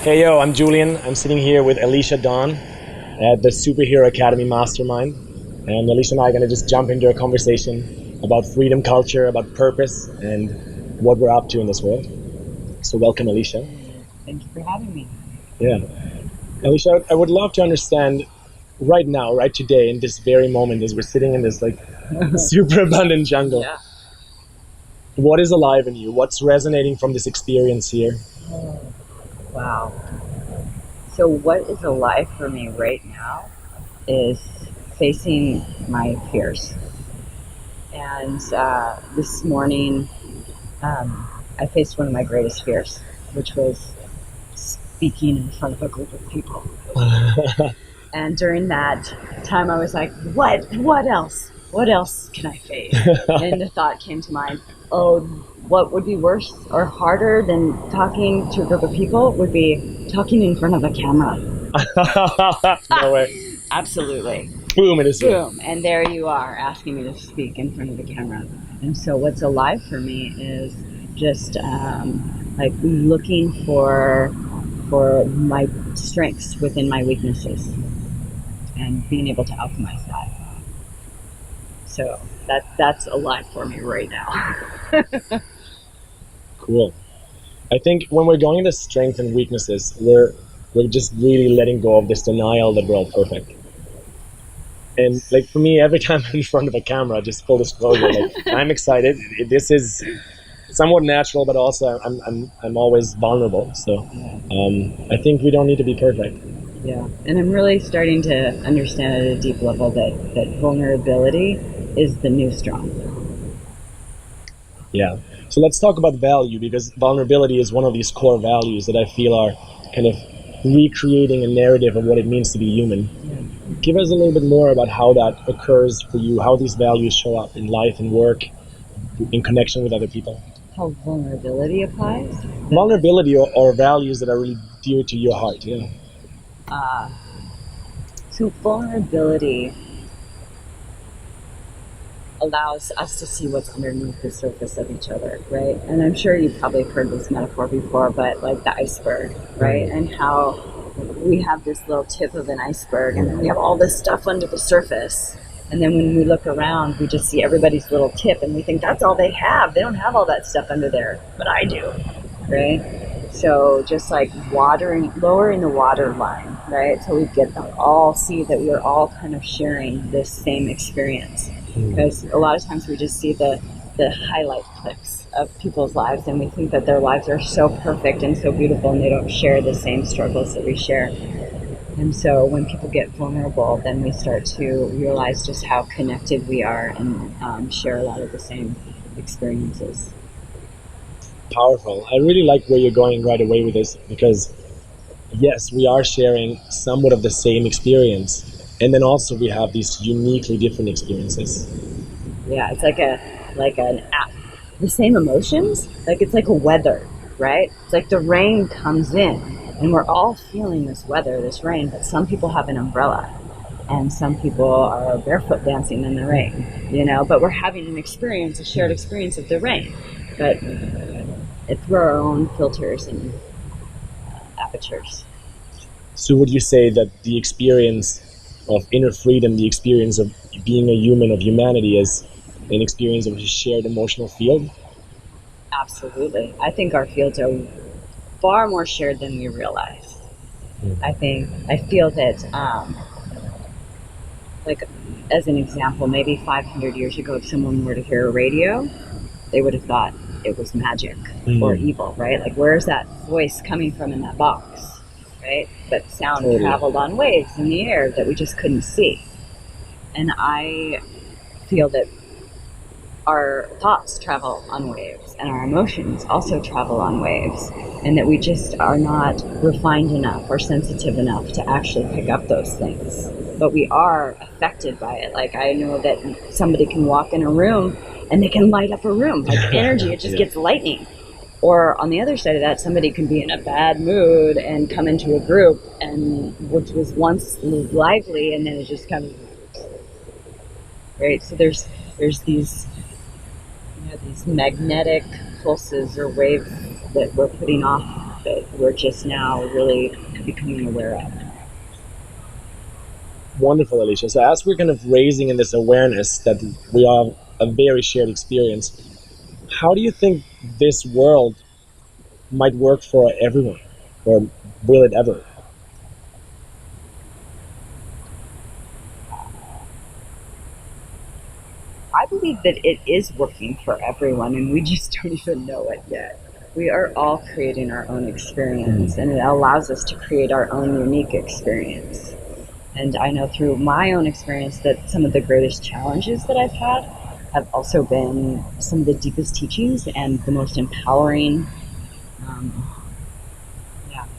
Hey yo, I'm Julian. I'm sitting here with Alesha Dawn at the Superhero Academy Mastermind. And Alesha and I are going to just jump into a conversation about freedom culture, about purpose, and what we're up to in this world. So welcome, Alesha. Thank you for having me. Yeah. Alesha, I would love to understand right now, right today, in this very moment, as we're sitting in this like super abundant jungle, Yeah. what is alive in you? What's resonating from this experience here? Wow. So what is alive for me right now is facing my fears. And this morning, I faced one of my greatest fears, which was speaking in front of a group of people. And during that time, I was like, what else? What else can I face? And the thought came to mind, oh, what would be worse or harder than talking to a group of people would be talking in front of a camera. No way. Absolutely. Boom, it is. Boom. And there you are asking me to speak in front of the camera. And so what's alive for me is just like looking for my strengths within my weaknesses and being able to alchemize that. So that's alive for me right now. Cool. I think when we're going into strengths and weaknesses, we're just really letting go of this denial that we're all perfect. And like for me, every time I'm in front of a camera, just full disclosure, like I'm excited. This is somewhat natural, but also I'm always vulnerable. So I think we don't need to be perfect. Yeah, and I'm really starting to understand at a deep level that vulnerability is the new strong. Yeah. So let's talk about value, because vulnerability is one of these core values that I feel are kind of recreating a narrative of what it means to be human. Yeah. Give us a little bit more about how that occurs for you, how these values show up in life and work, in connection with other people. How vulnerability applies? Vulnerability or values that are really dear to your heart, yeah. So vulnerability allows us to see what's underneath the surface of each other, right? And I'm sure you've probably heard this metaphor before, but like the iceberg, right? And how we have this little tip of an iceberg and then we have all this stuff under the surface. And then when we look around, we just see everybody's little tip and we think that's all they have. They don't have all that stuff under there, but I do, right? So just like lowering the water line, right? So we get them all see that we're all kind of sharing this same experience. Because a lot of times we just see the highlight clips of people's lives and we think that their lives are so perfect and so beautiful and they don't share the same struggles that we share. And so when people get vulnerable, then we start to realize just how connected we are and share a lot of the same experiences. Powerful. I really like where you're going right away with this, because yes, we are sharing somewhat of the same experience. And then also we have these uniquely different experiences. Yeah, it's the same emotions. Like it's like a weather, right? It's like the rain comes in and we're all feeling this weather, this rain, but some people have an umbrella and some people are barefoot dancing in the rain, you know, but we're having an experience, a shared experience of the rain. But it's through our own filters and apertures. So would you say that the experience of inner freedom, the experience of being a human, of humanity, is an experience of a shared emotional field? Absolutely. I think our fields are far more shared than we realize. I feel that, like, as an example, maybe 500 years ago, if someone were to hear a radio, they would have thought it was magic or evil, right? Like, where's that voice coming from in that box? Right? But sound traveled on waves in the air that we just couldn't see. And I feel that our thoughts travel on waves and our emotions also travel on waves, and that we just are not refined enough or sensitive enough to actually pick up those things. But we are affected by it. Like I know that somebody can walk in a room and they can light up a room. Like energy, it just gets lightning. Or on the other side of that, somebody can be in a bad mood and come into a group and which was once lively and then it just kind of, right? So there's these, these magnetic pulses or waves that we're putting off that we're just now really becoming aware of. Wonderful, Alesha. So as we're kind of raising in this awareness that we have a very shared experience, how do you think this world might work for everyone? Or will it ever? I believe that it is working for everyone, and we just don't even know it yet. We are all creating our own experience, and it allows us to create our own unique experience. And I know through my own experience that some of the greatest challenges that I've had have also been some of the deepest teachings and the most empowering,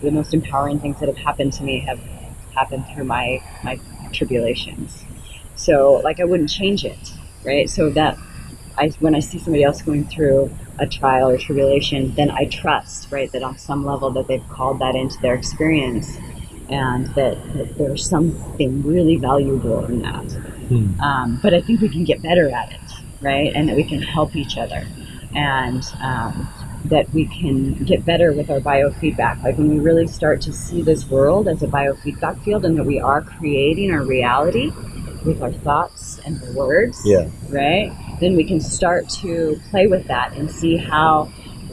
the most empowering things that have happened to me have happened through my tribulations. So, like, I wouldn't change it, right? So that when I see somebody else going through a trial or tribulation, then I trust, right, that on some level that they've called that into their experience, and that there's something really valuable in that. But I think we can get better at it, right? And that we can help each other, and that we can get better with our biofeedback. Like when we really start to see this world as a biofeedback field, and that we are creating our reality with our thoughts and our words, right? Then we can start to play with that and see how,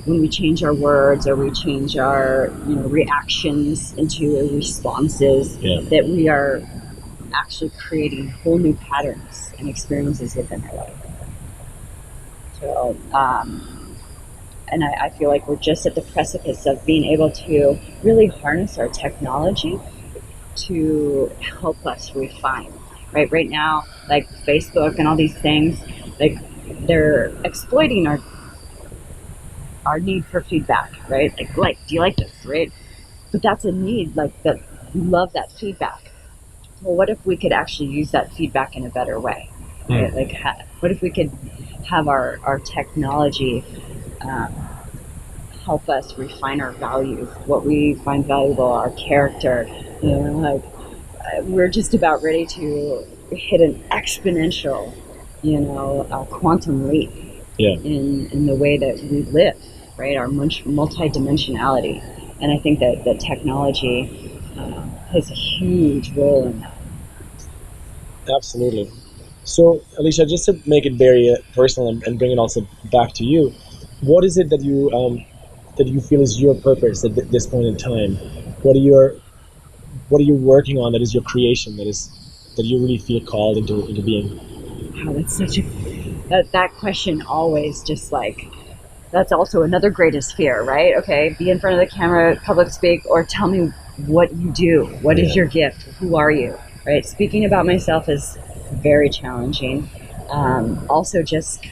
when we change our words or we change our reactions into responses, that we are actually creating whole new patterns and experiences within our life. So, and I feel like we're just at the precipice of being able to really harness our technology to help us refine. Right now, like Facebook and all these things, like they're exploiting our need for feedback, right? Like, do you like this, right? But that's a need, like that. We love that feedback. Well, what if we could actually use that feedback in a better way? Right? Like, what if we could have our technology help us refine our values, what we find valuable, our character. We're just about ready to hit an exponential, quantum leap in the way that we live, right? Our multidimensionality. And I think that technology plays a huge role in that. Absolutely. So, Alesha, just to make it very personal and bring it also back to you, what is it that you feel is your purpose at this point in time? What are you working on that is your creation, that you really feel called into being? Wow, that's such that question always just like, that's also another greatest fear, right? Okay, be in front of the camera, public speak, or tell me what you do. What is your gift? Who are you? Right? Speaking about myself is very challenging. Also, just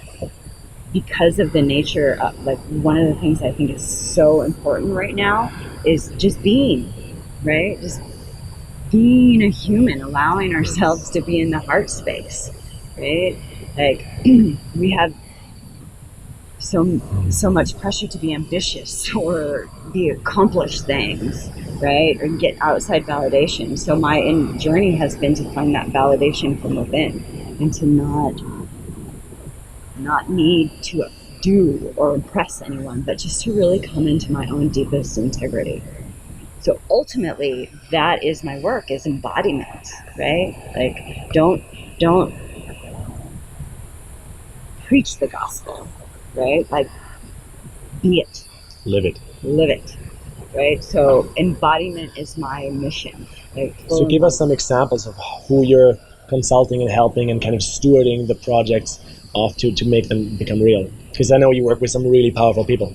because of the nature of, like, one of the things I think is so important right now is just being, right? Just being a human, allowing ourselves to be in the heart space, right? Like, we have so much pressure to be ambitious or be accomplish things, right? Or get outside validation. So my journey has been to find that validation from within, and to not need to do or impress anyone, but just to really come into my own deepest integrity. So ultimately, that is my work, is embodiment, right? Like, don't preach the gospel, right? Like, be it. Live it. Live it, right? So embodiment is my mission. So give us some examples of who you're consulting and helping and kind of stewarding the projects off to make them become real. Because I know you work with some really powerful people.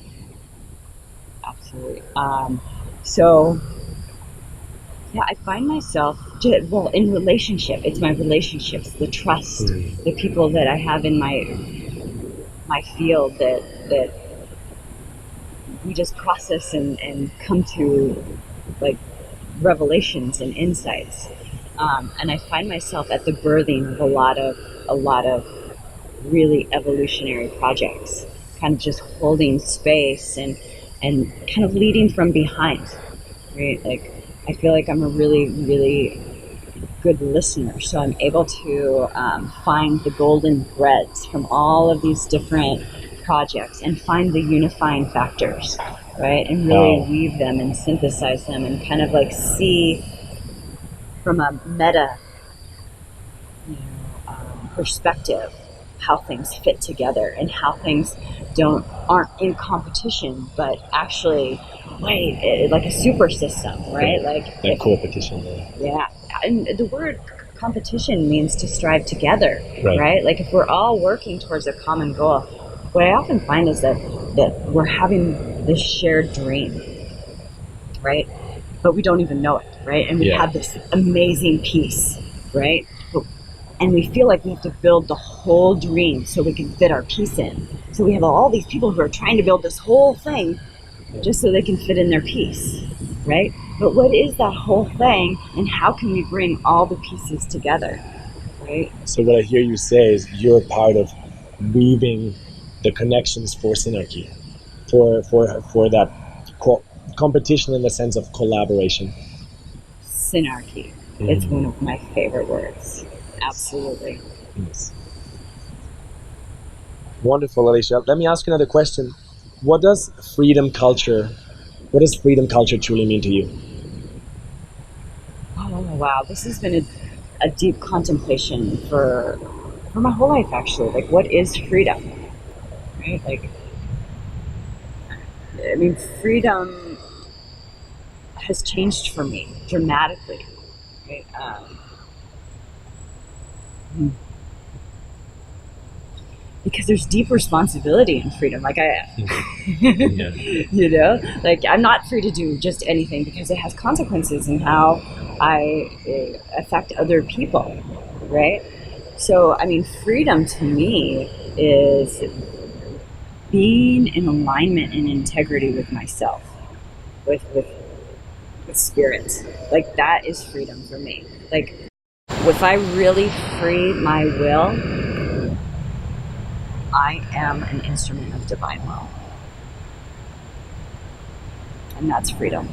Absolutely. So, yeah, I find myself, in relationship. It's my relationships, the trust, the people that I have in my field that we just process and come to, like, revelations and insights. And I find myself at the birthing of a lot of really evolutionary projects, kind of just holding space and kind of leading from behind, right? Like, I feel like I'm a really, really good listener, so I'm able to find the golden threads from all of these different projects and find the unifying factors, right? And really weave them and synthesize them and kind of like see from a meta perspective how things fit together and how things aren't in competition, but actually like a super system, right? Like that competition. Yeah, and the word competition means to strive together, right? Like if we're all working towards a common goal, what I often find is that we're having this shared dream, right? But we don't even know it, right? And we have this amazing piece, right? And we feel like we have to build the whole dream so we can fit our piece in. So we have all these people who are trying to build this whole thing just so they can fit in their piece, right? But what is that whole thing, and how can we bring all the pieces together, right? So what I hear you say is you're part of weaving the connections for synergy, for that competition in the sense of collaboration. Synarchy. It's one of my favorite words. Absolutely. Yes. Wonderful, Alesha. Let me ask you another question. What does freedom culture truly mean to you? Oh, wow. This has been a deep contemplation for my whole life, actually. Like, what is freedom? Right? Like, I mean, freedom has changed for me dramatically. Right? Because there's deep responsibility in freedom. Like you know, like I'm not free to do just anything because it has consequences in how I affect other people, right? So, I mean, freedom to me is being in alignment and integrity with myself, with spirit. Like that is freedom for me. Like if I really free my will, I am an instrument of divine will. And that's freedom.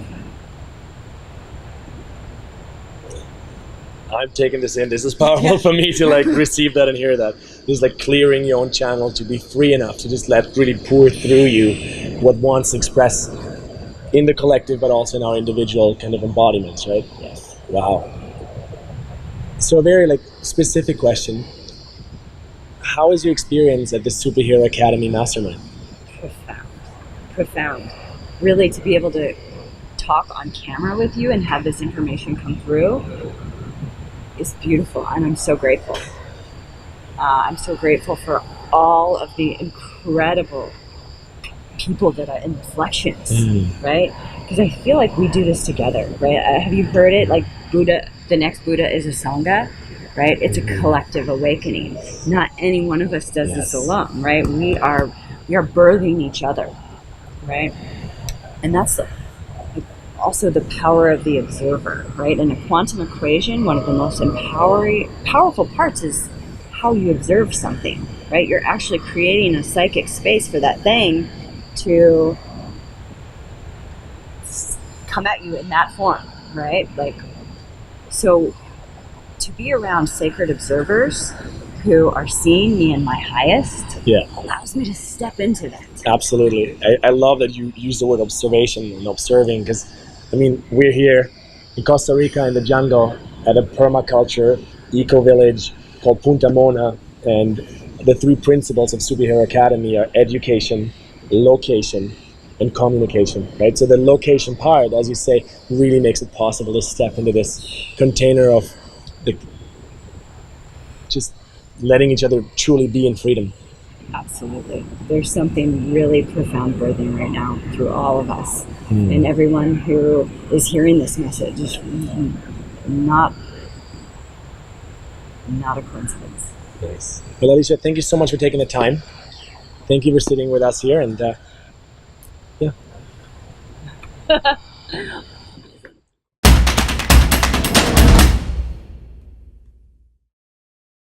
I'm taking this in. This is powerful for me to like receive that and hear that. This is like clearing your own channel to be free enough to just let really pour through you what wants to express in the collective, but also in our individual kind of embodiments, right? Yes. Wow. So a very like specific question. How is your experience at the Superhero Academy Mastermind? Profound. Really, to be able to talk on camera with you and have this information come through is beautiful, and I'm so grateful. I'm so grateful for all of the incredible people that are inflections, right? Because I feel like we do this together, right? Have you heard it? Like Buddha, the next Buddha is a Sangha. Right? It's a collective awakening. Not any one of us does this alone, right? We are birthing each other, right? And that's also the power of the observer, right? In a quantum equation, one of the most powerful parts is how you observe something, right? You're actually creating a psychic space for that thing to come at you in that form, right? Like, so to be around sacred observers who are seeing me in my highest allows me to step into that. Absolutely. I love that you use the word observation and observing, because I mean, we're here in Costa Rica in the jungle at a permaculture eco-village called Punta Mona, and the three principles of Superhero Academy are education, location, and communication, right? So the location part, as you say, really makes it possible to step into this container of just letting each other truly be in freedom. Absolutely. There's something really profound birthing right now through all of us. And everyone who is hearing this message is not a coincidence. Nice. Well, Alesha, thank you so much for taking the time. Thank you for sitting with us here, and